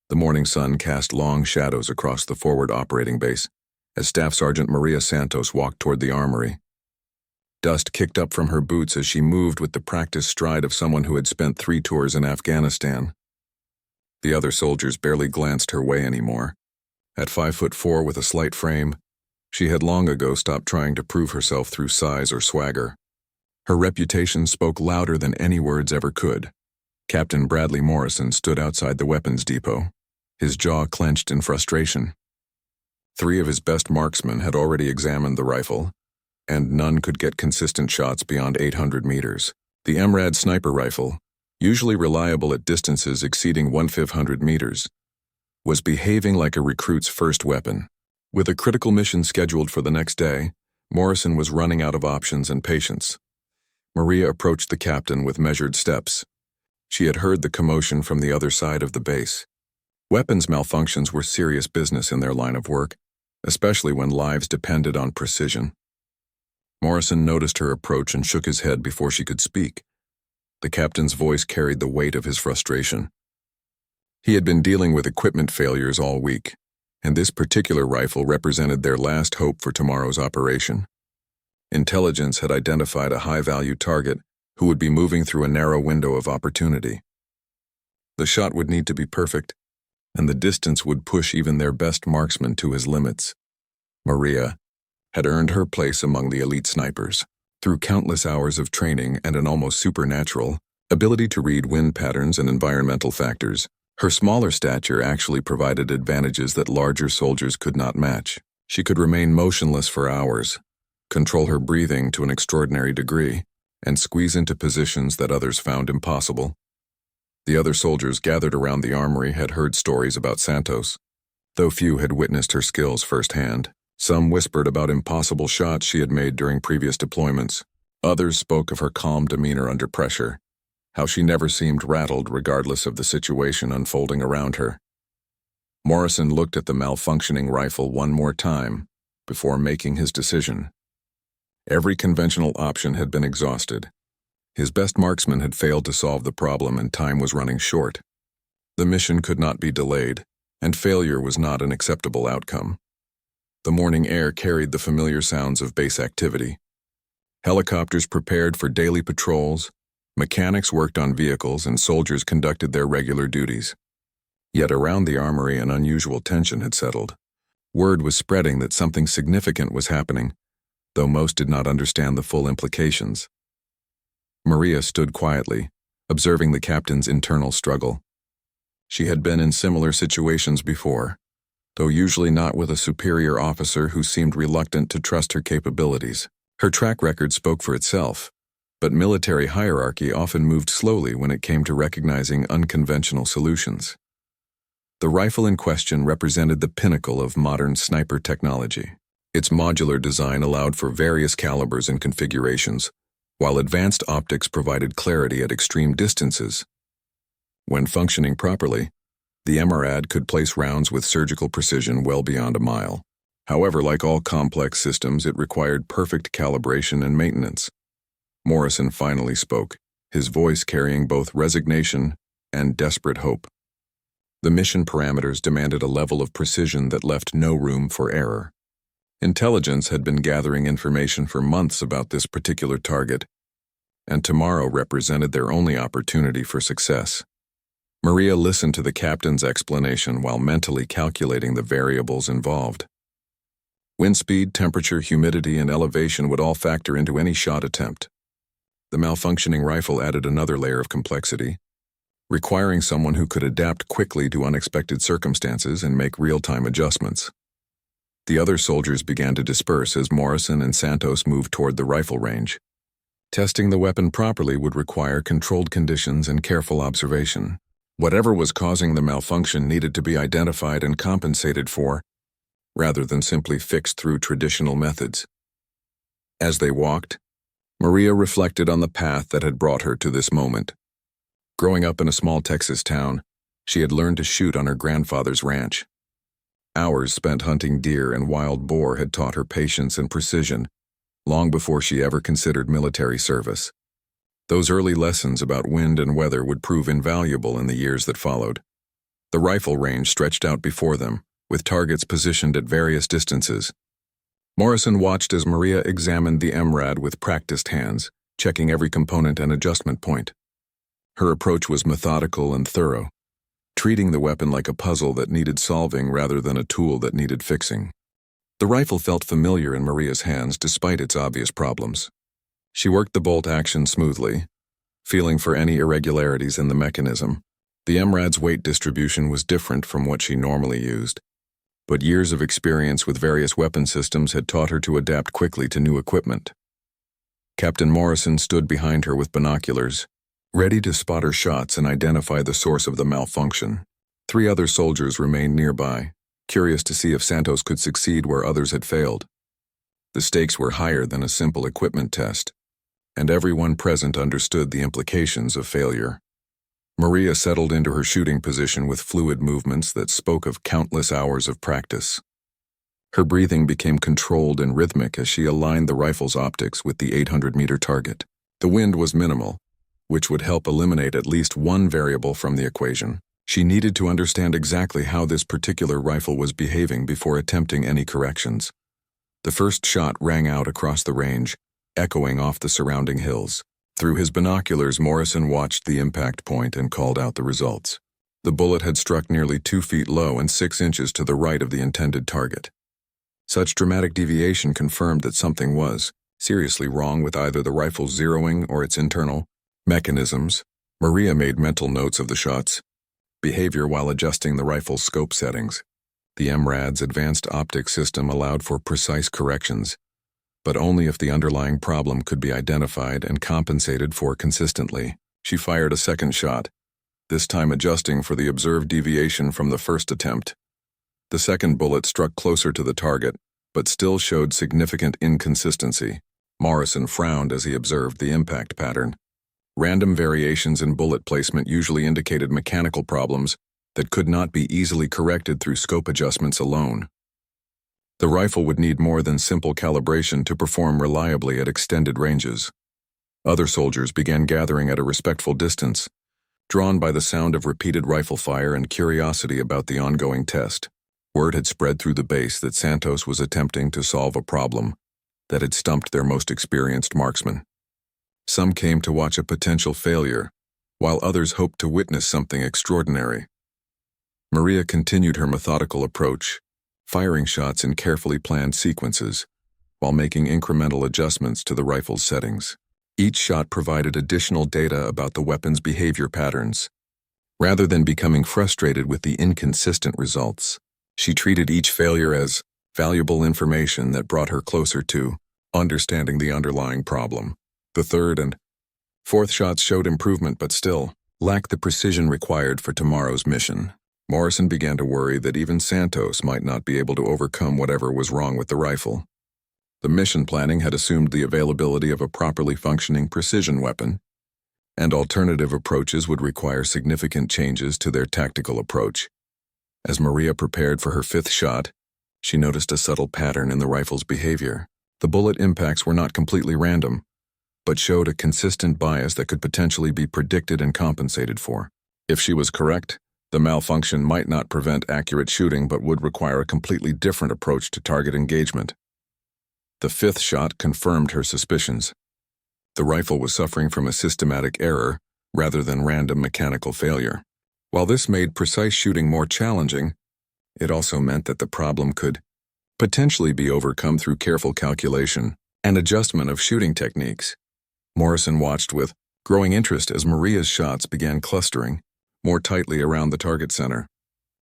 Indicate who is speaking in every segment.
Speaker 1: The morning sun cast long shadows across the forward operating base as Staff Sergeant Maria Santos walked toward the armory. Dust kicked up from her boots as she moved with the practiced stride of someone who had spent 3 tours in Afghanistan. The other soldiers barely glanced her way anymore. At 5'4" with a slight frame, she had long ago stopped trying to prove herself through size or swagger. Her reputation spoke louder than any words ever could. Captain Bradley Morrison stood outside the weapons depot, his jaw clenched in frustration. 3 of his best marksmen had already examined the rifle, and none could get consistent shots beyond 800 meters. The MRAD sniper rifle, usually reliable at distances exceeding 1/500 meters, was behaving like a recruit's first weapon. With a critical mission scheduled for the next day, Morrison was running out of options and patience. Maria approached the captain with measured steps. She had heard the commotion from the other side of the base. Weapons malfunctions were serious business in their line of work, especially when lives depended on precision. Morrison noticed her approach and shook his head before she could speak. The captain's voice carried the weight of his frustration. He had been dealing with equipment failures all week, and this particular rifle represented their last hope for tomorrow's operation. Intelligence had identified a high-value target who would be moving through a narrow window of opportunity. The shot would need to be perfect, and the distance would push even their best marksman to his limits. Maria had earned her place among the elite snipers through countless hours of training and an almost supernatural ability to read wind patterns and environmental factors. Her smaller stature actually provided advantages that larger soldiers could not match. She could remain motionless for hours, control her breathing to an extraordinary degree, and squeeze into positions that others found impossible. The other soldiers gathered around the armory had heard stories about Santos, though few had witnessed her skills firsthand. Some whispered about impossible shots she had made during previous deployments. Others spoke of her calm demeanor under pressure, how she never seemed rattled regardless of the situation unfolding around her. Morrison looked at the malfunctioning rifle one more time before making his decision. Every conventional option had been exhausted. His best marksman had failed to solve the problem and time was running short. The mission could not be delayed, and failure was not an acceptable outcome. The morning air carried the familiar sounds of base activity. Helicopters prepared for daily patrols, mechanics worked on vehicles, and soldiers conducted their regular duties. Yet around the armory an unusual tension had settled. Word was spreading that something significant was happening, though most did not understand the full implications. Maria stood quietly, observing the captain's internal struggle. She had been in similar situations before, though usually not with a superior officer who seemed reluctant to trust her capabilities. Her track record spoke for itself, but military hierarchy often moved slowly when it came to recognizing unconventional solutions. The rifle in question represented the pinnacle of modern sniper technology. Its modular design allowed for various calibers and configurations, while advanced optics provided clarity at extreme distances. When functioning properly, the MRAD could place rounds with surgical precision well beyond a mile. However, like all complex systems, it required perfect calibration and maintenance. Morrison finally spoke, his voice carrying both resignation and desperate hope. The mission parameters demanded a level of precision that left no room for error. Intelligence had been gathering information for months about this particular target, and tomorrow represented their only opportunity for success. Maria listened to the captain's explanation while mentally calculating the variables involved. Wind speed, temperature, humidity, and elevation would all factor into any shot attempt. The malfunctioning rifle added another layer of complexity, requiring someone who could adapt quickly to unexpected circumstances and make real-time adjustments. The other soldiers began to disperse as Morrison and Santos moved toward the rifle range. Testing the weapon properly would require controlled conditions and careful observation. Whatever was causing the malfunction needed to be identified and compensated for, rather than simply fixed through traditional methods. As they walked, Maria reflected on the path that had brought her to this moment. Growing up in a small Texas town, she had learned to shoot on her grandfather's ranch. Hours spent hunting deer and wild boar had taught her patience and precision, long before she ever considered military service. Those early lessons about wind and weather would prove invaluable in the years that followed. The rifle range stretched out before them, with targets positioned at various distances. Morrison watched as Maria examined the MRAD with practiced hands, checking every component and adjustment point. Her approach was methodical and thorough, treating the weapon like a puzzle that needed solving rather than a tool that needed fixing. The rifle felt familiar in Maria's hands despite its obvious problems. She worked the bolt action smoothly, feeling for any irregularities in the mechanism. The MRAD's weight distribution was different from what she normally used, but years of experience with various weapon systems had taught her to adapt quickly to new equipment. Captain Morrison stood behind her with binoculars, ready to spot her shots and identify the source of the malfunction. 3 other soldiers remained nearby, curious to see if Santos could succeed where others had failed. The stakes were higher than a simple equipment test, and everyone present understood the implications of failure. Maria settled into her shooting position with fluid movements that spoke of countless hours of practice. Her breathing became controlled and rhythmic as she aligned the rifle's optics with the 800-meter target. The wind was minimal, which would help eliminate at least one variable from the equation. She needed to understand exactly how this particular rifle was behaving before attempting any corrections. The first shot rang out across the range, echoing off the surrounding hills. Through his binoculars, Morrison watched the impact point and called out the results. The bullet had struck nearly 2 feet low and 6 inches to the right of the intended target. Such dramatic deviation confirmed that something was seriously wrong with either the rifle's zeroing or its internal mechanisms. Maria made mental notes of the shots, behavior while adjusting the rifle's scope settings. The MRAD's advanced optic system allowed for precise corrections, but only if the underlying problem could be identified and compensated for consistently. She fired a second shot, this time adjusting for the observed deviation from the first attempt. The second bullet struck closer to the target, but still showed significant inconsistency. Morrison frowned as he observed the impact pattern. Random variations in bullet placement usually indicated mechanical problems that could not be easily corrected through scope adjustments alone. The rifle would need more than simple calibration to perform reliably at extended ranges. Other soldiers began gathering at a respectful distance, drawn by the sound of repeated rifle fire and curiosity about the ongoing test. Word had spread through the base that Santos was attempting to solve a problem that had stumped their most experienced marksman. Some came to watch a potential failure, while others hoped to witness something extraordinary. Maria continued her methodical approach, firing shots in carefully planned sequences, while making incremental adjustments to the rifle's settings. Each shot provided additional data about the weapon's behavior patterns. Rather than becoming frustrated with the inconsistent results, she treated each failure as valuable information that brought her closer to understanding the underlying problem. The third and fourth shots showed improvement but still lacked the precision required for tomorrow's mission. Morrison began to worry that even Santos might not be able to overcome whatever was wrong with the rifle. The mission planning had assumed the availability of a properly functioning precision weapon, and alternative approaches would require significant changes to their tactical approach. As Maria prepared for her 5th shot, she noticed a subtle pattern in the rifle's behavior. The bullet impacts were not completely random, but showed a consistent bias that could potentially be predicted and compensated for. If she was correct, the malfunction might not prevent accurate shooting but would require a completely different approach to target engagement. The 5th shot confirmed her suspicions. The rifle was suffering from a systematic error rather than random mechanical failure. While this made precise shooting more challenging, it also meant that the problem could potentially be overcome through careful calculation and adjustment of shooting techniques. Morrison watched with growing interest as Maria's shots began clustering more tightly around the target center.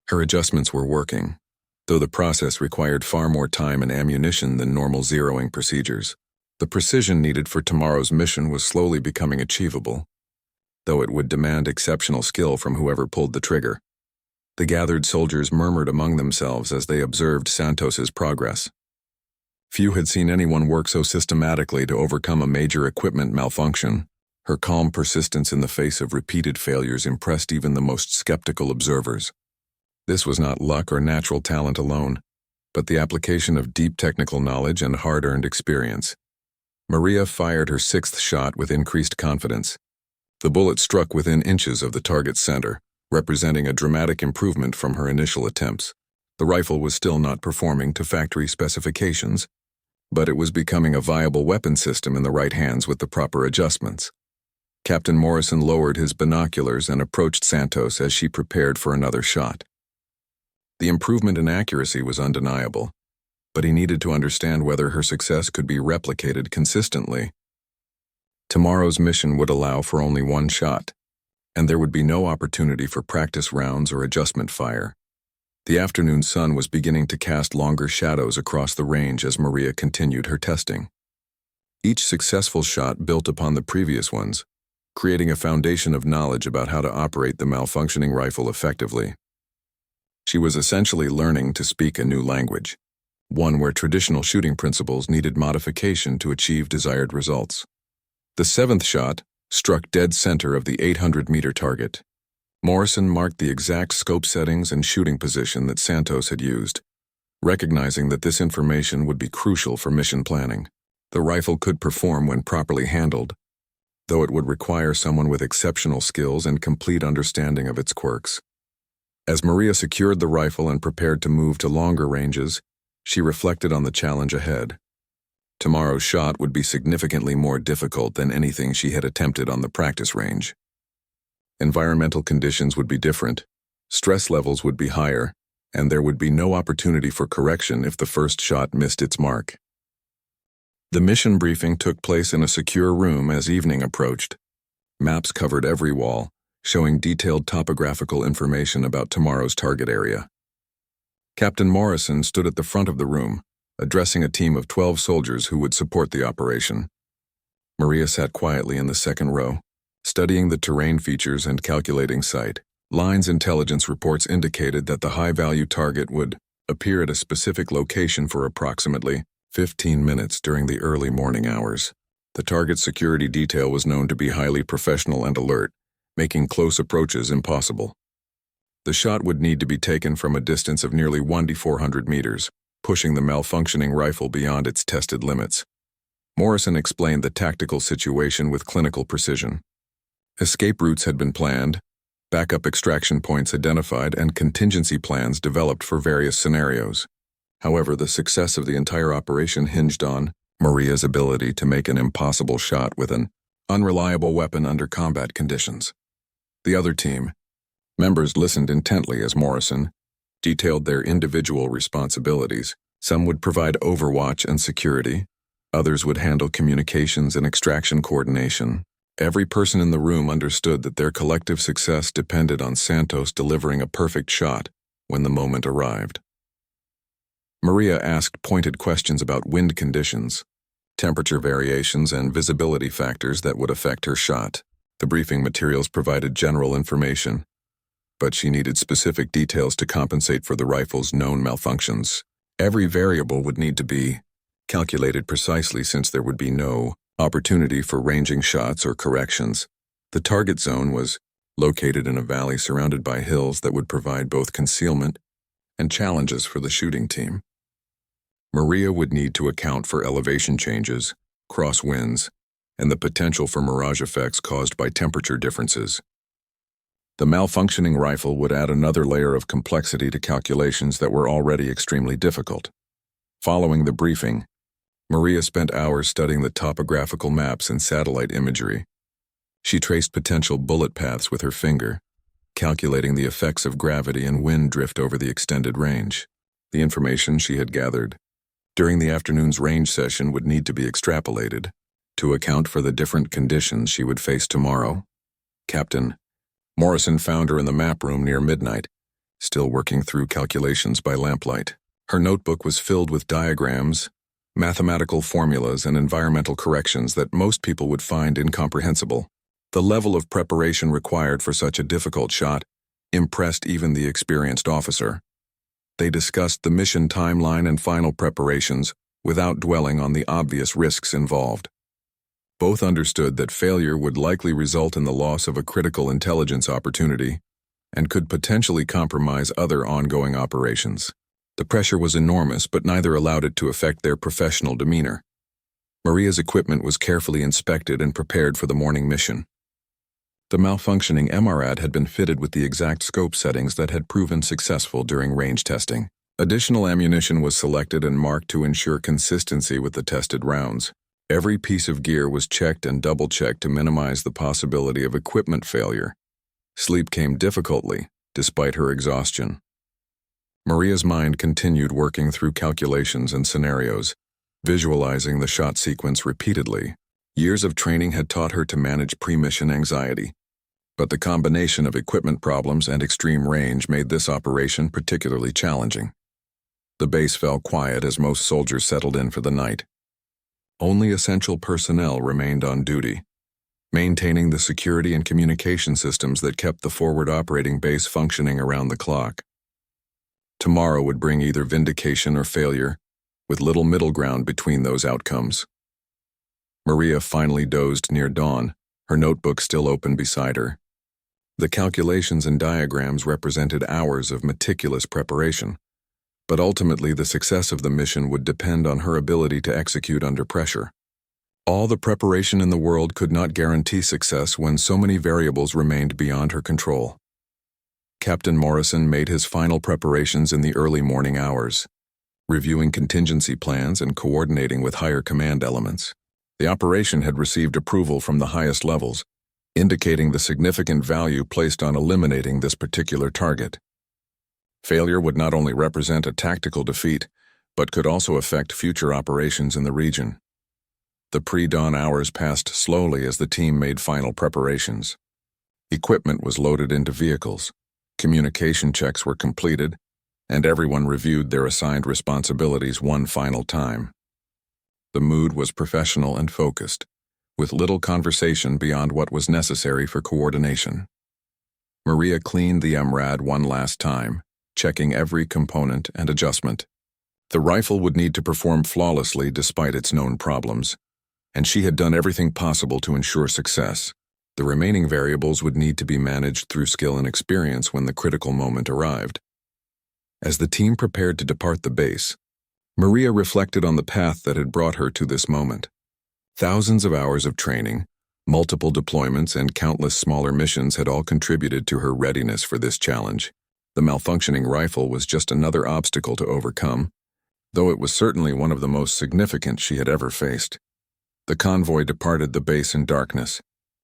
Speaker 1: Her adjustments were working, though the process required far more time and ammunition than normal zeroing procedures. The precision needed for tomorrow's mission was slowly becoming achievable, though it would demand exceptional skill from whoever pulled the trigger. The gathered soldiers murmured among themselves as they observed Santos's progress. Few had seen anyone work so systematically to overcome a major equipment malfunction. Her calm persistence in the face of repeated failures impressed even the most skeptical observers. This was not luck or natural talent alone, but the application of deep technical knowledge and hard-earned experience. Maria fired her 6th shot with increased confidence. The bullet struck within inches of the target's center, representing a dramatic improvement from her initial attempts. The rifle was still not performing to factory specifications, but it was becoming a viable weapon system in the right hands with the proper adjustments. Captain Morrison lowered his binoculars and approached Santos as she prepared for another shot. The improvement in accuracy was undeniable, but he needed to understand whether her success could be replicated consistently. Tomorrow's mission would allow for only one shot, and there would be no opportunity for practice rounds or adjustment fire. The afternoon sun was beginning to cast longer shadows across the range as Maria continued her testing. Each successful shot built upon the previous ones, creating a foundation of knowledge about how to operate the malfunctioning rifle effectively. She was essentially learning to speak a new language, one where traditional shooting principles needed modification to achieve desired results. The seventh shot struck dead center of the 800-meter target. Morrison marked the exact scope settings and shooting position that Santos had used, recognizing that this information would be crucial for mission planning. The rifle could perform when properly handled, though it would require someone with exceptional skills and complete understanding of its quirks. As Maria secured the rifle and prepared to move to longer ranges, she reflected on the challenge ahead. Tomorrow's shot would be significantly more difficult than anything she had attempted on the practice range. Environmental conditions would be different, stress levels would be higher, and there would be no opportunity for correction if the first shot missed its mark. The mission briefing took place in a secure room as evening approached. Maps covered every wall, showing detailed topographical information about tomorrow's target area. Captain Morrison stood at the front of the room, addressing a team of 12 soldiers who would support the operation. Maria sat quietly in the second row, studying the terrain features and calculating sight. Lines intelligence reports indicated that the high-value target would appear at a specific location for approximately 15 minutes during the early morning hours. The target's security detail was known to be highly professional and alert, making close approaches impossible. The shot would need to be taken from a distance of nearly 400 meters, pushing the malfunctioning rifle beyond its tested limits. Morrison explained the tactical situation with clinical precision. Escape routes had been planned, backup extraction points identified, and contingency plans developed for various scenarios. However, the success of the entire operation hinged on Maria's ability to make an impossible shot with an unreliable weapon under combat conditions. The other team members listened intently as Morrison detailed their individual responsibilities. Some would provide overwatch and security, others would handle communications and extraction coordination. Every person in the room understood that their collective success depended on Santos delivering a perfect shot when the moment arrived. Maria asked pointed questions about wind conditions, temperature variations, and visibility factors that would affect her shot. The briefing materials provided general information, but she needed specific details to compensate for the rifle's known malfunctions. Every variable would need to be calculated precisely since there would be no opportunity for ranging shots or corrections. The target zone was located in a valley surrounded by hills that would provide both concealment and challenges for the shooting team. Maria would need to account for elevation changes, crosswinds, and the potential for mirage effects caused by temperature differences. The malfunctioning rifle would add another layer of complexity to calculations that were already extremely difficult. Following the briefing, Maria spent hours studying the topographical maps and satellite imagery. She traced potential bullet paths with her finger, calculating the effects of gravity and wind drift over the extended range. The information she had gathered during the afternoon's range session would need to be extrapolated to account for the different conditions she would face tomorrow. Captain Morrison found her in the map room near midnight, still working through calculations by lamplight. Her notebook was filled with diagrams, mathematical formulas, and environmental corrections that most people would find incomprehensible. The level of preparation required for such a difficult shot impressed even the experienced officer. They discussed the mission timeline and final preparations without dwelling on the obvious risks involved. Both understood that failure would likely result in the loss of a critical intelligence opportunity and could potentially compromise other ongoing operations. The pressure was enormous, but neither allowed it to affect their professional demeanor. Maria's equipment was carefully inspected and prepared for the morning mission. The malfunctioning MRAD had been fitted with the exact scope settings that had proven successful during range testing. Additional ammunition was selected and marked to ensure consistency with the tested rounds. Every piece of gear was checked and double-checked to minimize the possibility of equipment failure. Sleep came difficultly, despite her exhaustion. Maria's mind continued working through calculations and scenarios, visualizing the shot sequence repeatedly. Years of training had taught her to manage pre-mission anxiety, but the combination of equipment problems and extreme range made this operation particularly challenging. The base fell quiet as most soldiers settled in for the night. Only essential personnel remained on duty, maintaining the security and communication systems that kept the forward operating base functioning around the clock. Tomorrow would bring either vindication or failure, with little middle ground between those outcomes. Maria finally dozed near dawn, her notebook still open beside her. The calculations and diagrams represented hours of meticulous preparation, but ultimately the success of the mission would depend on her ability to execute under pressure. All the preparation in the world could not guarantee success when so many variables remained beyond her control. Captain Morrison made his final preparations in the early morning hours, reviewing contingency plans and coordinating with higher command elements. The operation had received approval from the highest levels, indicating the significant value placed on eliminating this particular target. Failure would not only represent a tactical defeat, but could also affect future operations in the region. The pre-dawn hours passed slowly as the team made final preparations. Equipment was loaded into vehicles, communication checks were completed, and everyone reviewed their assigned responsibilities one final time. The mood was professional and focused, with little conversation beyond what was necessary for coordination. Maria cleaned the MRAD one last time, checking every component and adjustment. The rifle would need to perform flawlessly despite its known problems, and she had done everything possible to ensure success. The remaining variables would need to be managed through skill and experience when the critical moment arrived. As the team prepared to depart the base, Maria reflected on the path that had brought her to this moment. Thousands of hours of training, multiple deployments, and countless smaller missions had all contributed to her readiness for this challenge. The malfunctioning rifle was just another obstacle to overcome, though it was certainly one of the most significant she had ever faced. The convoy departed the base in darkness,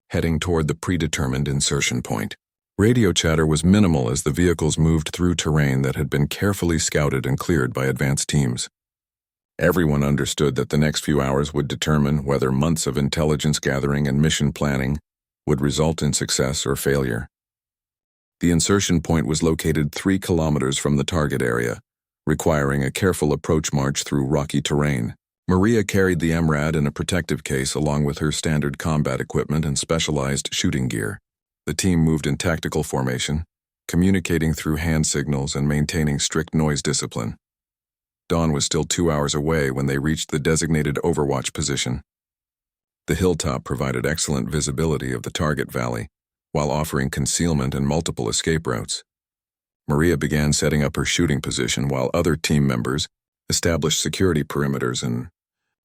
Speaker 1: heading toward the predetermined insertion point. Radio chatter was minimal as the vehicles moved through terrain that had been carefully scouted and cleared by advanced teams. Everyone understood that the next few hours would determine whether months of intelligence gathering and mission planning would result in success or failure. The insertion point was located 3 kilometers from the target area, requiring a careful approach march through rocky terrain. Maria carried the MRAD in a protective case along with her standard combat equipment and specialized shooting gear. The team moved in tactical formation, communicating through hand signals and maintaining strict noise discipline. Dawn was still 2 hours away when they reached the designated overwatch position. The hilltop provided excellent visibility of the target valley, while offering concealment and multiple escape routes. Maria began setting up her shooting position while other team members established security perimeters and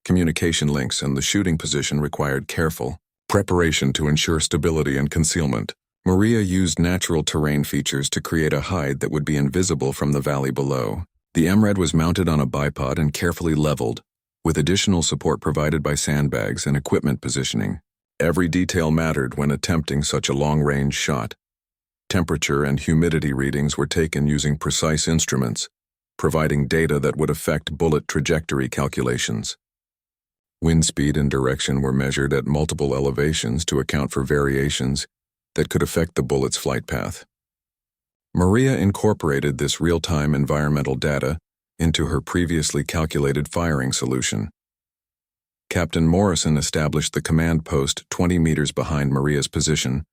Speaker 1: communication links, and the shooting position required careful preparation to ensure stability and concealment. Maria used natural terrain features to create a hide that would be invisible from the valley below. The MRAD was mounted on a bipod and carefully leveled, with additional support provided by sandbags and equipment positioning. Every detail mattered when attempting such a long-range shot. Temperature and humidity readings were taken using precise instruments, providing data that would affect bullet trajectory calculations. Wind speed and direction were measured at multiple elevations to account for variations that could affect the bullet's flight path. Maria incorporated this real-time environmental data into her previously calculated firing solution. Captain Morrison established the command post 20 meters behind Maria's position,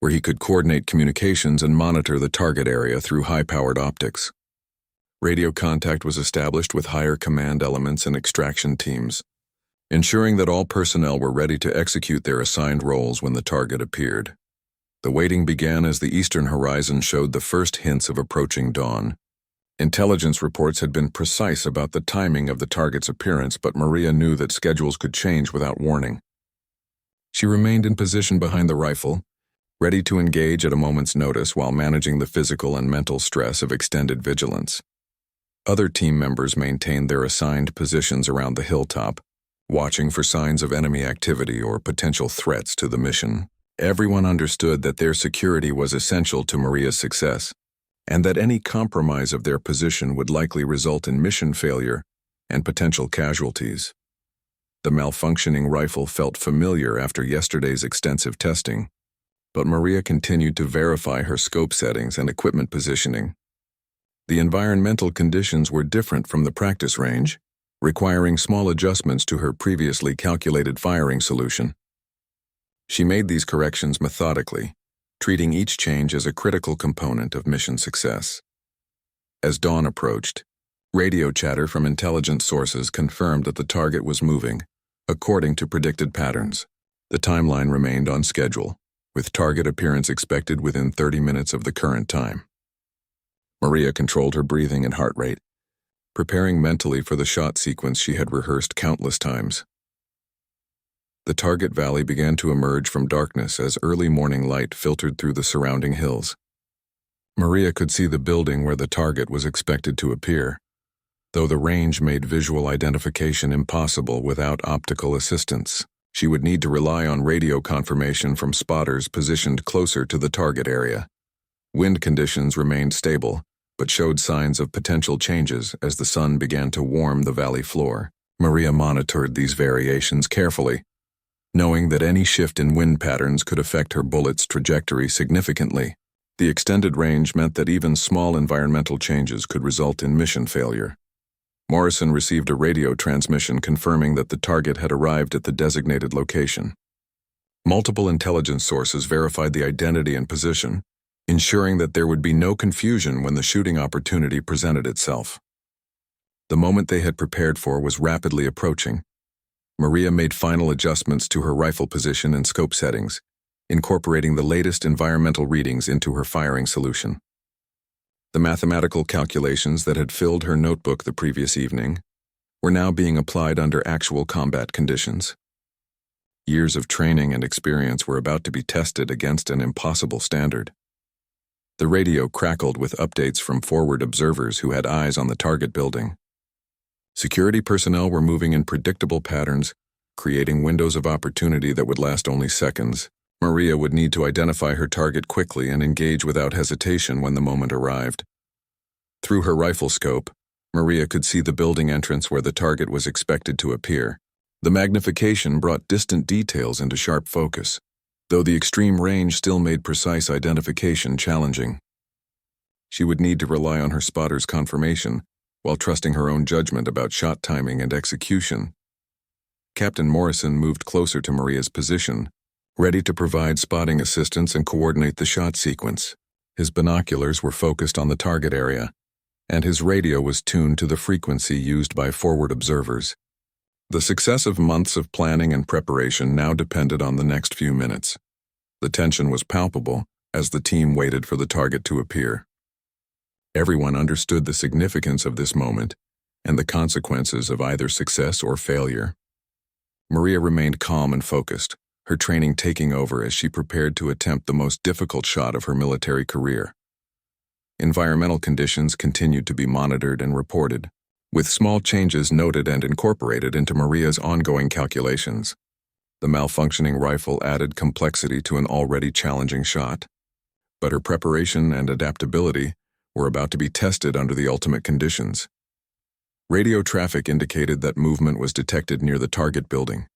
Speaker 1: where he could coordinate communications and monitor the target area through high-powered optics. Radio contact was established with higher command elements and extraction teams, ensuring that all personnel were ready to execute their assigned roles when the target appeared. The waiting began as the eastern horizon showed the first hints of approaching dawn. Intelligence reports had been precise about the timing of the target's appearance, but Maria knew that schedules could change without warning. She remained in position behind the rifle, ready to engage at a moment's notice while managing the physical and mental stress of extended vigilance. Other team members maintained their assigned positions around the hilltop, watching for signs of enemy activity or potential threats to the mission. Everyone understood that their security was essential to Maria's success, and that any compromise of their position would likely result in mission failure and potential casualties. The malfunctioning rifle felt familiar after yesterday's extensive testing, but Maria continued to verify her scope settings and equipment positioning. The environmental conditions were different from the practice range, requiring small adjustments to her previously calculated firing solution. She made these corrections methodically, treating each change as a critical component of mission success. As dawn approached, radio chatter from intelligence sources confirmed that the target was moving, according to predicted patterns. The timeline remained on schedule, with target appearance expected within 30 minutes of the current time. Maria controlled her breathing and heart rate, preparing mentally for the shot sequence she had rehearsed countless times. The target valley began to emerge from darkness as early morning light filtered through the surrounding hills. Maria could see the building where the target was expected to appear, though the range made visual identification impossible without optical assistance. She would need to rely on radio confirmation from spotters positioned closer to the target area. Wind conditions remained stable, but showed signs of potential changes as the sun began to warm the valley floor. Maria monitored these variations carefully, knowing that any shift in wind patterns could affect her bullet's trajectory significantly. The extended range meant that even small environmental changes could result in mission failure. Morrison received a radio transmission confirming that the target had arrived at the designated location. Multiple intelligence sources verified the identity and position, ensuring that there would be no confusion when the shooting opportunity presented itself. The moment they had prepared for was rapidly approaching. Maria made final adjustments to her rifle position and scope settings, incorporating the latest environmental readings into her firing solution. The mathematical calculations that had filled her notebook the previous evening were now being applied under actual combat conditions. Years of training and experience were about to be tested against an impossible standard. The radio crackled with updates from forward observers who had eyes on the target building. Security personnel were moving in predictable patterns, creating windows of opportunity that would last only seconds. Maria would need to identify her target quickly and engage without hesitation when the moment arrived. Through her rifle scope, Maria could see the building entrance where the target was expected to appear. The magnification brought distant details into sharp focus, though the extreme range still made precise identification challenging. She would need to rely on her spotter's confirmation, while trusting her own judgment about shot timing and execution. Captain Morrison moved closer to Maria's position, ready to provide spotting assistance and coordinate the shot sequence. His binoculars were focused on the target area, and his radio was tuned to the frequency used by forward observers. The success of months of planning and preparation now depended on the next few minutes. The tension was palpable as the team waited for the target to appear. Everyone understood the significance of this moment and the consequences of either success or failure. Maria remained calm and focused, her training taking over as she prepared to attempt the most difficult shot of her military career. Environmental conditions continued to be monitored and reported, with small changes noted and incorporated into Maria's ongoing calculations. The malfunctioning rifle added complexity to an already challenging shot, but her preparation and adaptability were about to be tested under the ultimate conditions. Radio traffic indicated that movement was detected near the target building.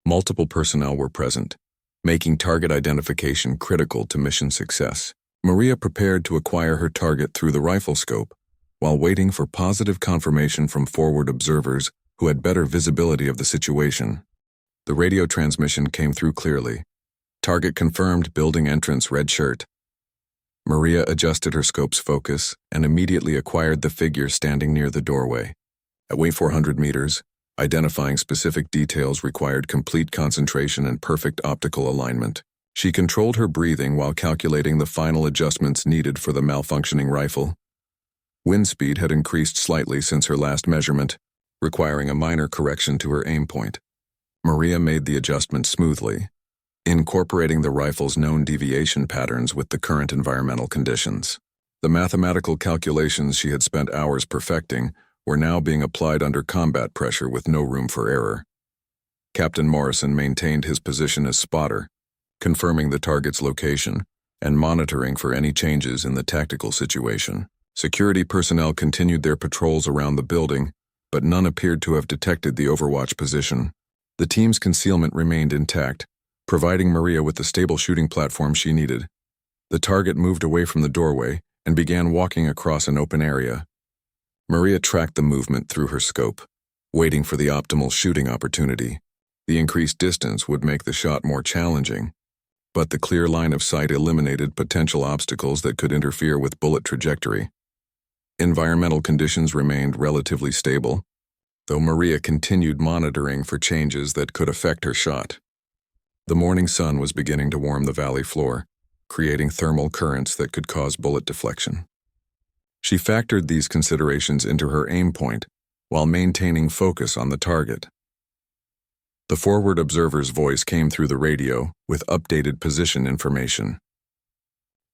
Speaker 1: Multiple personnel were present, making target identification critical to mission success. Maria prepared to acquire her target through the rifle scope, while waiting for positive confirmation from forward observers who had better visibility of the situation. The radio transmission came through clearly. Target confirmed, building entrance, red shirt. Maria adjusted her scope's focus and immediately acquired the figure standing near the doorway. At 400 meters, identifying specific details required complete concentration and perfect optical alignment. She controlled her breathing while calculating the final adjustments needed for the malfunctioning rifle. Wind speed had increased slightly since her last measurement, requiring a minor correction to her aim point. Maria made the adjustment smoothly, incorporating the rifle's known deviation patterns with the current environmental conditions. The mathematical calculations she had spent hours perfecting were now being applied under combat pressure with no room for error. Captain Morrison maintained his position as spotter, confirming the target's location and monitoring for any changes in the tactical situation. Security personnel continued their patrols around the building, but none appeared to have detected the Overwatch position. The team's concealment remained intact, providing Maria with the stable shooting platform she needed. The target moved away from the doorway and began walking across an open area. Maria tracked the movement through her scope, waiting for the optimal shooting opportunity. The increased distance would make the shot more challenging, but the clear line of sight eliminated potential obstacles that could interfere with bullet trajectory. Environmental conditions remained relatively stable, though Maria continued monitoring for changes that could affect her shot. The morning sun was beginning to warm the valley floor, creating thermal currents that could cause bullet deflection. She factored these considerations into her aim point while maintaining focus on the target. The forward observer's voice came through the radio with updated position information.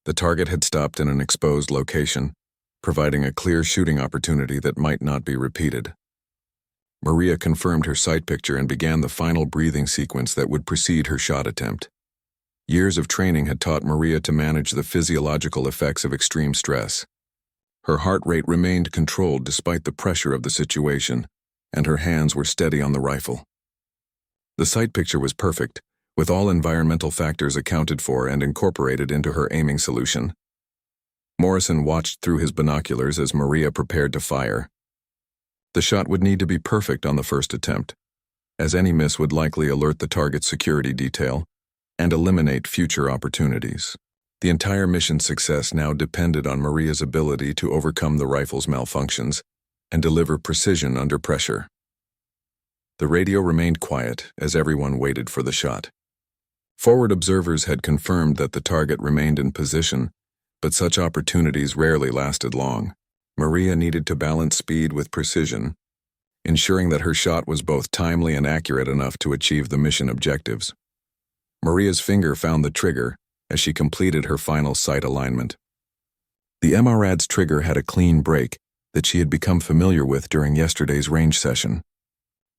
Speaker 1: The target had stopped in an exposed location, providing a clear shooting opportunity that might not be repeated. Maria confirmed her sight picture and began the final breathing sequence that would precede her shot attempt. Years of training had taught Maria to manage the physiological effects of extreme stress. Her heart rate remained controlled despite the pressure of the situation, and her hands were steady on the rifle. The sight picture was perfect, with all environmental factors accounted for and incorporated into her aiming solution. Morrison watched through his binoculars as Maria prepared to fire. The shot would need to be perfect on the first attempt, as any miss would likely alert the target's security detail and eliminate future opportunities. The entire mission's success now depended on Maria's ability to overcome the rifle's malfunctions and deliver precision under pressure. The radio remained quiet as everyone waited for the shot. Forward observers had confirmed that the target remained in position, but such opportunities rarely lasted long. Maria needed to balance speed with precision, ensuring that her shot was both timely and accurate enough to achieve the mission objectives. Maria's finger found the trigger as she completed her final sight alignment. The MRAD's trigger had a clean break that she had become familiar with during yesterday's range session.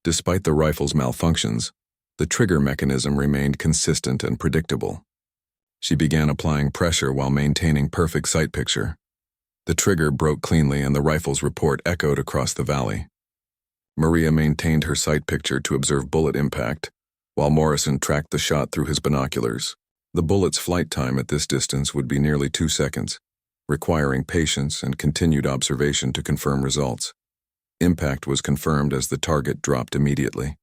Speaker 1: Despite the rifle's malfunctions, the trigger mechanism remained consistent and predictable. She began applying pressure while maintaining perfect sight picture. The trigger broke cleanly and the rifle's report echoed across the valley. Maria maintained her sight picture to observe bullet impact, while Morrison tracked the shot through his binoculars. The bullet's flight time at this distance would be nearly 2 seconds, requiring patience and continued observation to confirm results. Impact was confirmed as the target dropped immediately.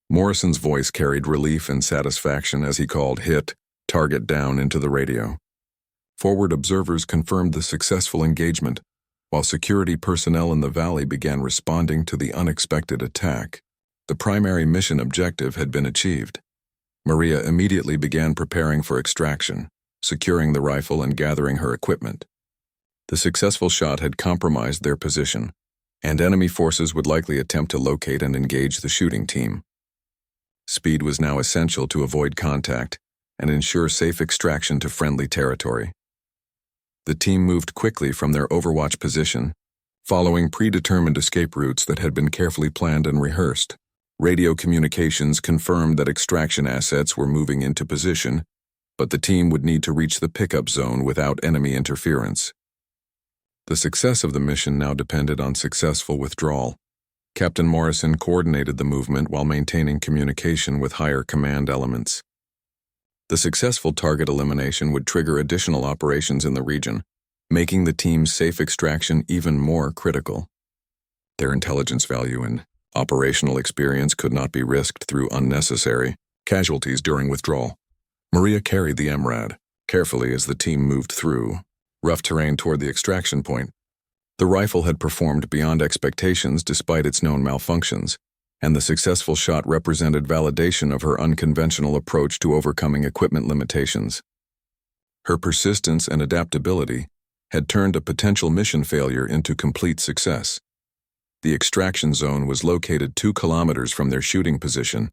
Speaker 1: Morrison's voice carried relief and satisfaction as he called "hit, target down" into the radio. Forward observers confirmed the successful engagement, while security personnel in the valley began responding to the unexpected attack. The primary mission objective had been achieved. Maria immediately began preparing for extraction, securing the rifle and gathering her equipment. The successful shot had compromised their position, and enemy forces would likely attempt to locate and engage the shooting team. Speed was now essential to avoid contact and ensure safe extraction to friendly territory. The team moved quickly from their Overwatch position, following predetermined escape routes that had been carefully planned and rehearsed. Radio communications confirmed that extraction assets were moving into position, but the team would need to reach the pickup zone without enemy interference. The success of the mission now depended on successful withdrawal. Captain Morrison coordinated the movement while maintaining communication with higher command elements. The successful target elimination would trigger additional operations in the region, making the team's safe extraction even more critical. Their intelligence value and operational experience could not be risked through unnecessary casualties during withdrawal. Maria carried the MRAD carefully as the team moved through rough terrain toward the extraction point. The rifle had performed beyond expectations despite its known malfunctions, and the successful shot represented validation of her unconventional approach to overcoming equipment limitations. Her persistence and adaptability had turned a potential mission failure into complete success. The extraction zone was located 2 kilometers from their shooting position,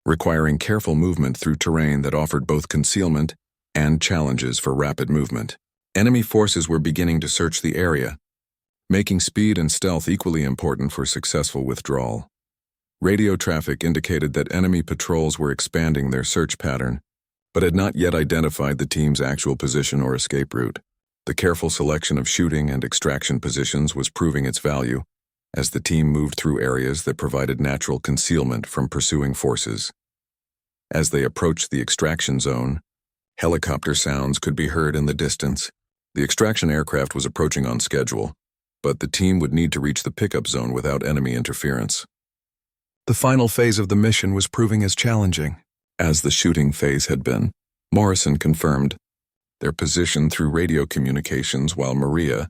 Speaker 1: requiring careful movement through terrain that offered both concealment and challenges for rapid movement. Enemy forces were beginning to search the area, making speed and stealth equally important for successful withdrawal. Radio traffic indicated that enemy patrols were expanding their search pattern, but had not yet identified the team's actual position or escape route. The careful selection of shooting and extraction positions was proving its value, as the team moved through areas that provided natural concealment from pursuing forces. As they approached the extraction zone, helicopter sounds could be heard in the distance. The extraction aircraft was approaching on schedule, but the team would need to reach the pickup zone without enemy interference. The final phase of the mission was proving as challenging as the shooting phase had been. Morrison confirmed their position through radio communications while Maria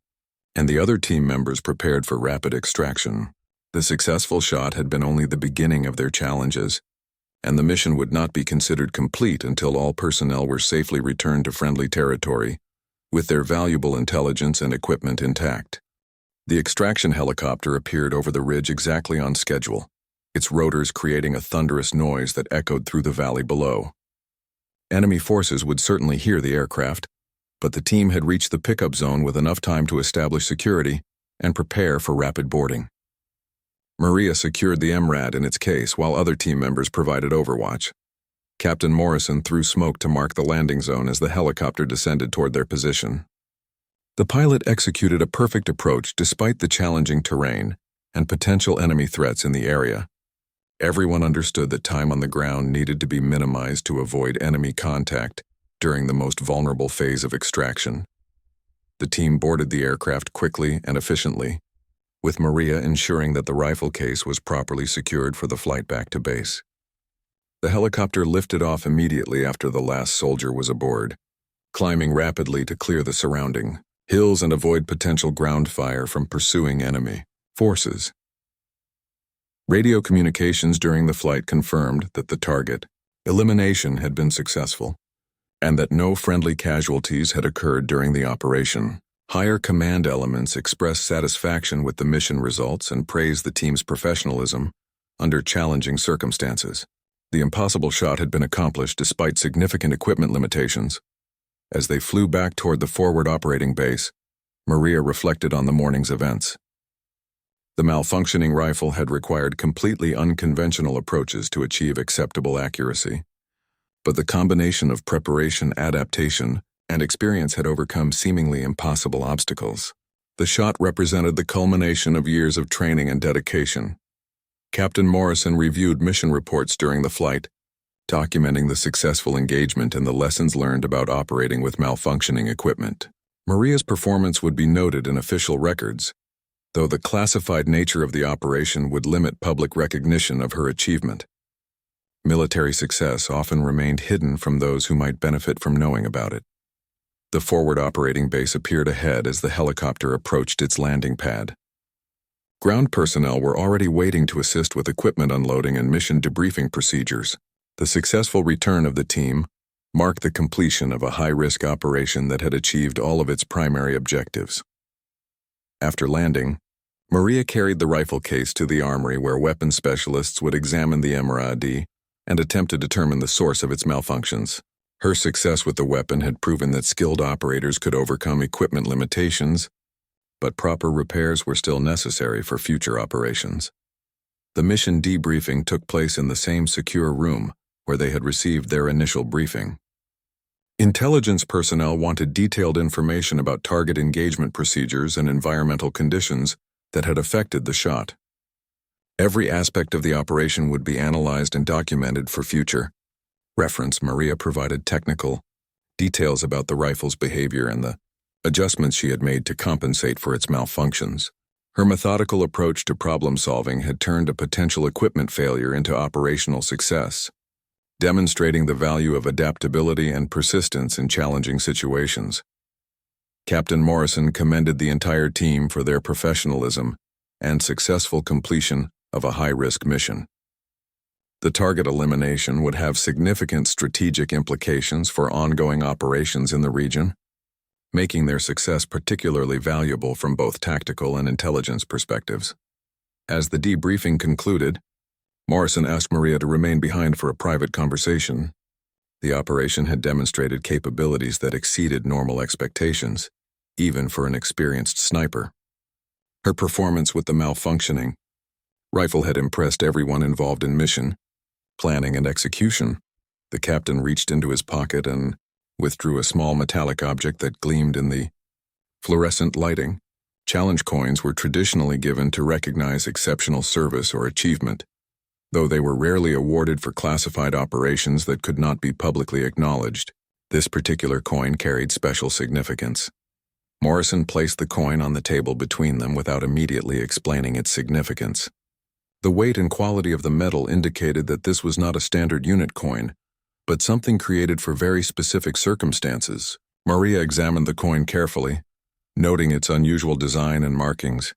Speaker 1: and the other team members prepared for rapid extraction. The successful shot had been only the beginning of their challenges, and the mission would not be considered complete until all personnel were safely returned to friendly territory, with their valuable intelligence and equipment intact. The extraction helicopter appeared over the ridge exactly on schedule, its rotors creating a thunderous noise that echoed through the valley below. Enemy forces would certainly hear the aircraft, but the team had reached the pickup zone with enough time to establish security and prepare for rapid boarding. Maria secured the MRAD in its case while other team members provided overwatch. Captain Morrison threw smoke to mark the landing zone as the helicopter descended toward their position. The pilot executed a perfect approach despite the challenging terrain and potential enemy threats in the area. Everyone understood that time on the ground needed to be minimized to avoid enemy contact during the most vulnerable phase of extraction. The team boarded the aircraft quickly and efficiently, with Maria ensuring that the rifle case was properly secured for the flight back to base. The helicopter lifted off immediately after the last soldier was aboard, climbing rapidly to clear the surrounding hills and avoid potential ground fire from pursuing enemy forces. Radio communications during the flight confirmed that the target elimination had been successful, and that no friendly casualties had occurred during the operation. Higher command elements expressed satisfaction with the mission results and praised the team's professionalism under challenging circumstances. The impossible shot had been accomplished despite significant equipment limitations. As they flew back toward the forward operating base, Maria reflected on the morning's events. The malfunctioning rifle had required completely unconventional approaches to achieve acceptable accuracy, but the combination of preparation, adaptation, and experience had overcome seemingly impossible obstacles. The shot represented the culmination of years of training and dedication. Captain Morrison reviewed mission reports during the flight, documenting the successful engagement and the lessons learned about operating with malfunctioning equipment. Maria's performance would be noted in official records, though the classified nature of the operation would limit public recognition of her achievement. Military success often remained hidden from those who might benefit from knowing about it. The forward operating base appeared ahead as the helicopter approached its landing pad. Ground personnel were already waiting to assist with equipment unloading and mission debriefing procedures. The successful return of the team marked the completion of a high-risk operation that had achieved all of its primary objectives. After landing, Maria carried the rifle case to the armory where weapons specialists would examine the MRAD and attempt to determine the source of its malfunctions. Her success with the weapon had proven that skilled operators could overcome equipment limitations, but proper repairs were still necessary for future operations. The mission debriefing took place in the same secure room where they had received their initial briefing. Intelligence personnel wanted detailed information about target engagement procedures and environmental conditions that had affected the shot. Every aspect of the operation would be analyzed and documented for future reference. Maria provided technical details about the rifle's behavior and the adjustments she had made to compensate for its malfunctions. Her methodical approach to problem-solving had turned a potential equipment failure into operational success, demonstrating the value of adaptability and persistence in challenging situations. Captain Morrison commended the entire team for their professionalism and successful completion of a high-risk mission. The target elimination would have significant strategic implications for ongoing operations in the region, making their success particularly valuable from both tactical and intelligence perspectives. As the debriefing concluded, Morrison asked Maria to remain behind for a private conversation. The operation had demonstrated capabilities that exceeded normal expectations, even for an experienced sniper. Her performance with the malfunctioning rifle had impressed everyone involved in mission, planning, and execution. The captain reached into his pocket and withdrew a small metallic object that gleamed in the fluorescent lighting. Challenge coins were traditionally given to recognize exceptional service or achievement, though they were rarely awarded for classified operations that could not be publicly acknowledged. This particular coin carried special significance. Morrison placed the coin on the table between them without immediately explaining its significance. The weight and quality of the metal indicated that this was not a standard unit coin, but something created for very specific circumstances. Maria examined the coin carefully, noting its unusual design and markings.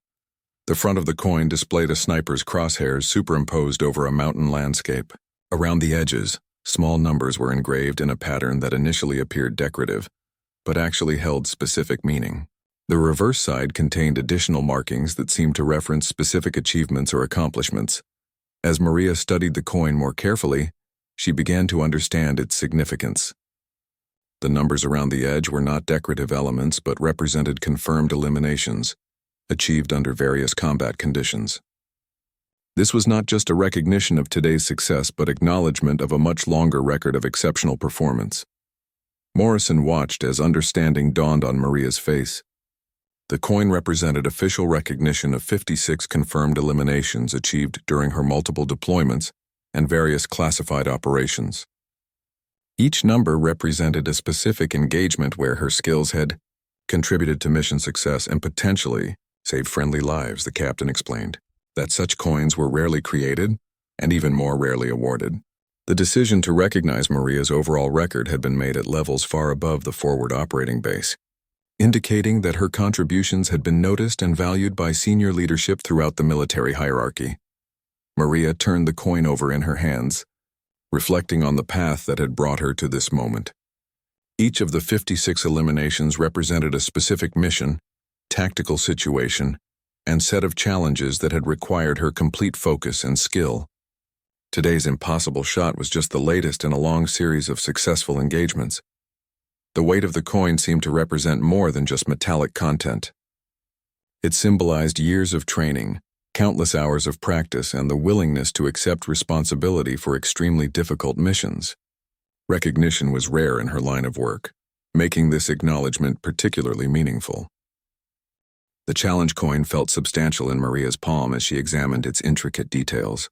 Speaker 1: The front of the coin displayed a sniper's crosshairs superimposed over a mountain landscape. Around the edges, small numbers were engraved in a pattern that initially appeared decorative, but actually held specific meaning. The reverse side contained additional markings that seemed to reference specific achievements or accomplishments. As Maria studied the coin more carefully, she began to understand its significance. The numbers around the edge were not decorative elements but represented confirmed eliminations, achieved under various combat conditions. This was not just a recognition of today's success but acknowledgement of a much longer record of exceptional performance. Morrison watched as understanding dawned on Maria's face. The coin represented official recognition of 56 confirmed eliminations achieved during her multiple deployments and various classified operations. Each number represented a specific engagement where her skills had contributed to mission success and potentially saved friendly lives, the captain explained. That such coins were rarely created and even more rarely awarded. The decision to recognize Maria's overall record had been made at levels far above the forward operating base, indicating that her contributions had been noticed and valued by senior leadership throughout the military hierarchy. Maria turned the coin over in her hands, reflecting on the path that had brought her to this moment. Each of the 56 eliminations represented a specific mission, tactical situation, and set of challenges that had required her complete focus and skill. Today's impossible shot was just the latest in a long series of successful engagements. The weight of the coin seemed to represent more than just metallic content. It symbolized years of training, countless hours of practice, and the willingness to accept responsibility for extremely difficult missions. Recognition was rare in her line of work, making this acknowledgement particularly meaningful. The challenge coin felt substantial in Maria's palm as she examined its intricate details.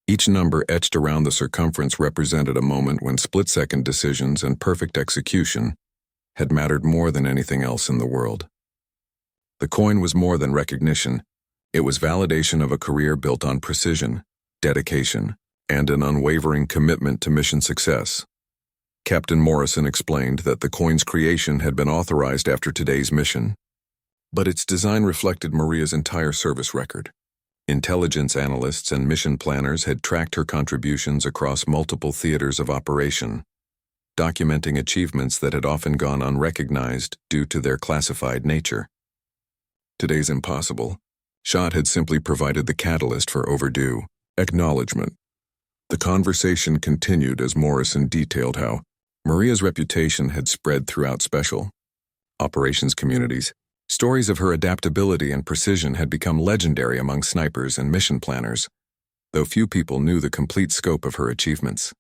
Speaker 1: Each number etched around the circumference represented a moment when split-second decisions and perfect execution had mattered more than anything else in the world. The coin was more than recognition. It was validation of a career built on precision, dedication, and an unwavering commitment to mission success. Captain Morrison explained that the coin's creation had been authorized after today's mission, but its design reflected Maria's entire service record. Intelligence analysts and mission planners had tracked her contributions across multiple theaters of operation, documenting achievements that had often gone unrecognized due to their classified nature. Today's impossible shot had simply provided the catalyst for overdue acknowledgement. The conversation continued as Morrison detailed how Maria's reputation had spread throughout special operations communities. Stories of her adaptability and precision had become legendary among snipers and mission planners, though few people knew the complete scope of her achievements.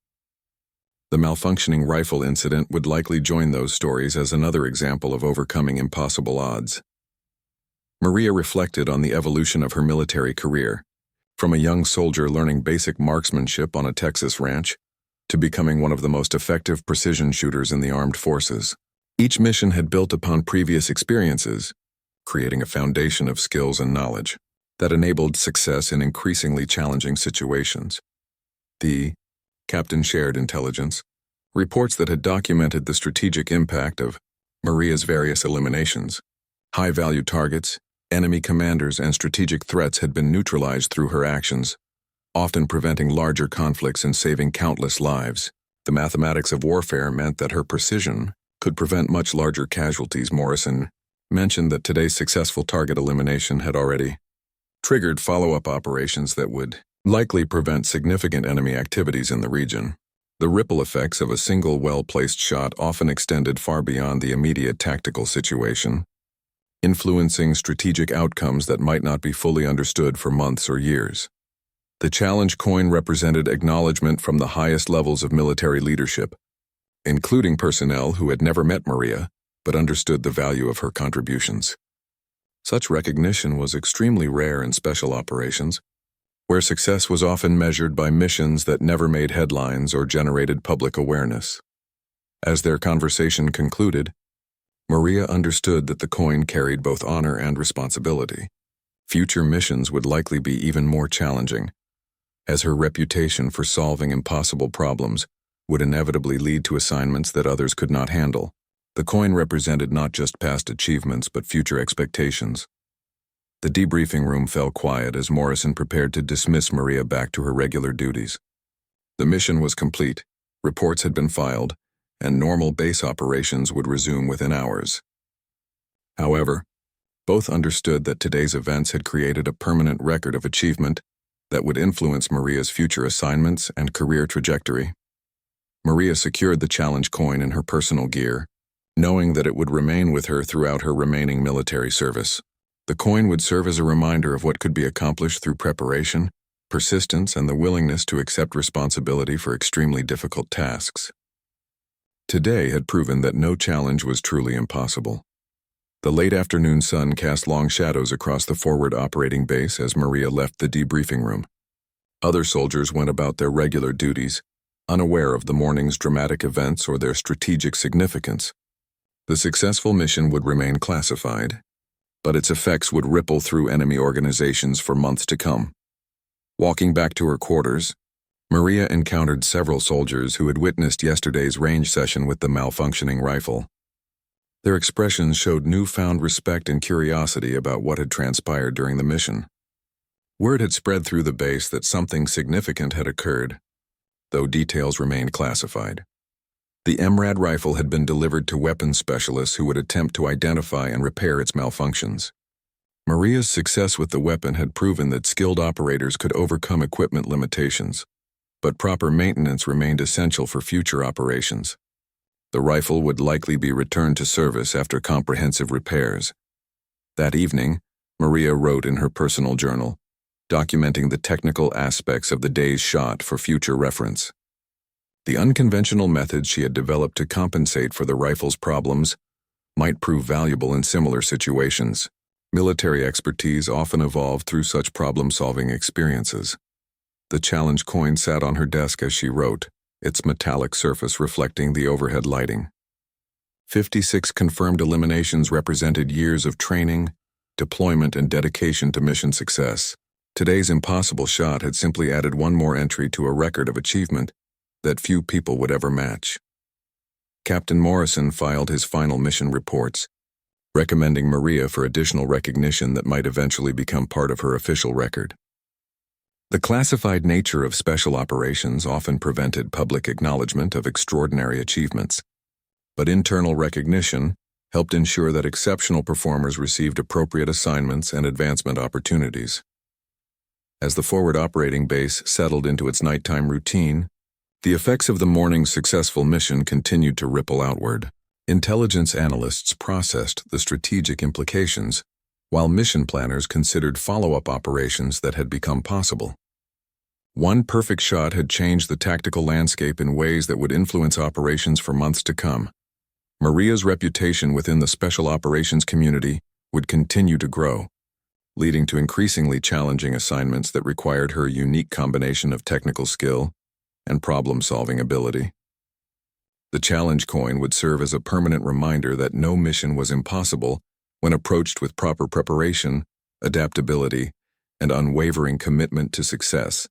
Speaker 1: The malfunctioning rifle incident would likely join those stories as another example of overcoming impossible odds. Maria reflected on the evolution of her military career, from a young soldier learning basic marksmanship on a Texas ranch to becoming one of the most effective precision shooters in the armed forces. Each mission had built upon previous experiences, creating a foundation of skills and knowledge that enabled success in increasingly challenging situations. The captain shared intelligence, reports that had documented the strategic impact of Maria's various eliminations. High-value targets, enemy commanders, and strategic threats had been neutralized through her actions, often preventing larger conflicts and saving countless lives. The mathematics of warfare meant that her precision could prevent much larger casualties. Morrison mentioned that today's successful target elimination had already triggered follow-up operations that would likely prevent significant enemy activities in the region. The ripple effects of a single well-placed shot often extended far beyond the immediate tactical situation, influencing strategic outcomes that might not be fully understood for months or years. The challenge coin represented acknowledgement from the highest levels of military leadership, including personnel who had never met Maria but understood the value of her contributions. Such recognition was extremely rare in special operations, where success was often measured by missions that never made headlines or generated public awareness. As their conversation concluded, Maria understood that the coin carried both honor and responsibility. Future missions would likely be even more challenging, as her reputation for solving impossible problems would inevitably lead to assignments that others could not handle. The coin represented not just past achievements but future expectations. The debriefing room fell quiet as Morrison prepared to dismiss Maria back to her regular duties. The mission was complete, reports had been filed, and normal base operations would resume within hours. However, both understood that today's events had created a permanent record of achievement that would influence Maria's future assignments and career trajectory. Maria secured the challenge coin in her personal gear, knowing that it would remain with her throughout her remaining military service. The coin would serve as a reminder of what could be accomplished through preparation, persistence, and the willingness to accept responsibility for extremely difficult tasks. Today had proven that no challenge was truly impossible. The late afternoon sun cast long shadows across the forward operating base as Maria left the debriefing room. Other soldiers went about their regular duties, unaware of the morning's dramatic events or their strategic significance. The successful mission would remain classified, but its effects would ripple through enemy organizations for months to come. Walking back to her quarters, Maria encountered several soldiers who had witnessed yesterday's range session with the malfunctioning rifle. Their expressions showed newfound respect and curiosity about what had transpired during the mission. Word had spread through the base that something significant had occurred, though details remained classified. The MRAD rifle had been delivered to weapons specialists who would attempt to identify and repair its malfunctions. Maria's success with the weapon had proven that skilled operators could overcome equipment limitations, but proper maintenance remained essential for future operations. The rifle would likely be returned to service after comprehensive repairs. That evening, Maria wrote in her personal journal, documenting the technical aspects of the day's shot for future reference. The unconventional methods she had developed to compensate for the rifle's problems might prove valuable in similar situations. Military expertise often evolved through such problem-solving experiences. The challenge coin sat on her desk as she wrote, its metallic surface reflecting the overhead lighting. 56 confirmed eliminations represented years of training, deployment, and dedication to mission success. Today's impossible shot had simply added one more entry to a record of achievement that few people would ever match. Captain Morrison filed his final mission reports, recommending Maria for additional recognition that might eventually become part of her official record. The classified nature of special operations often prevented public acknowledgement of extraordinary achievements, but internal recognition helped ensure that exceptional performers received appropriate assignments and advancement opportunities. As the forward operating base settled into its nighttime routine, the effects of the morning's successful mission continued to ripple outward. Intelligence analysts processed the strategic implications, while mission planners considered follow-up operations that had become possible. One perfect shot had changed the tactical landscape in ways that would influence operations for months to come. Maria's reputation within the special operations community would continue to grow, leading to increasingly challenging assignments that required her unique combination of technical skill and problem-solving ability. The challenge coin would serve as a permanent reminder that no mission was impossible when approached with proper preparation, adaptability, and unwavering commitment to success.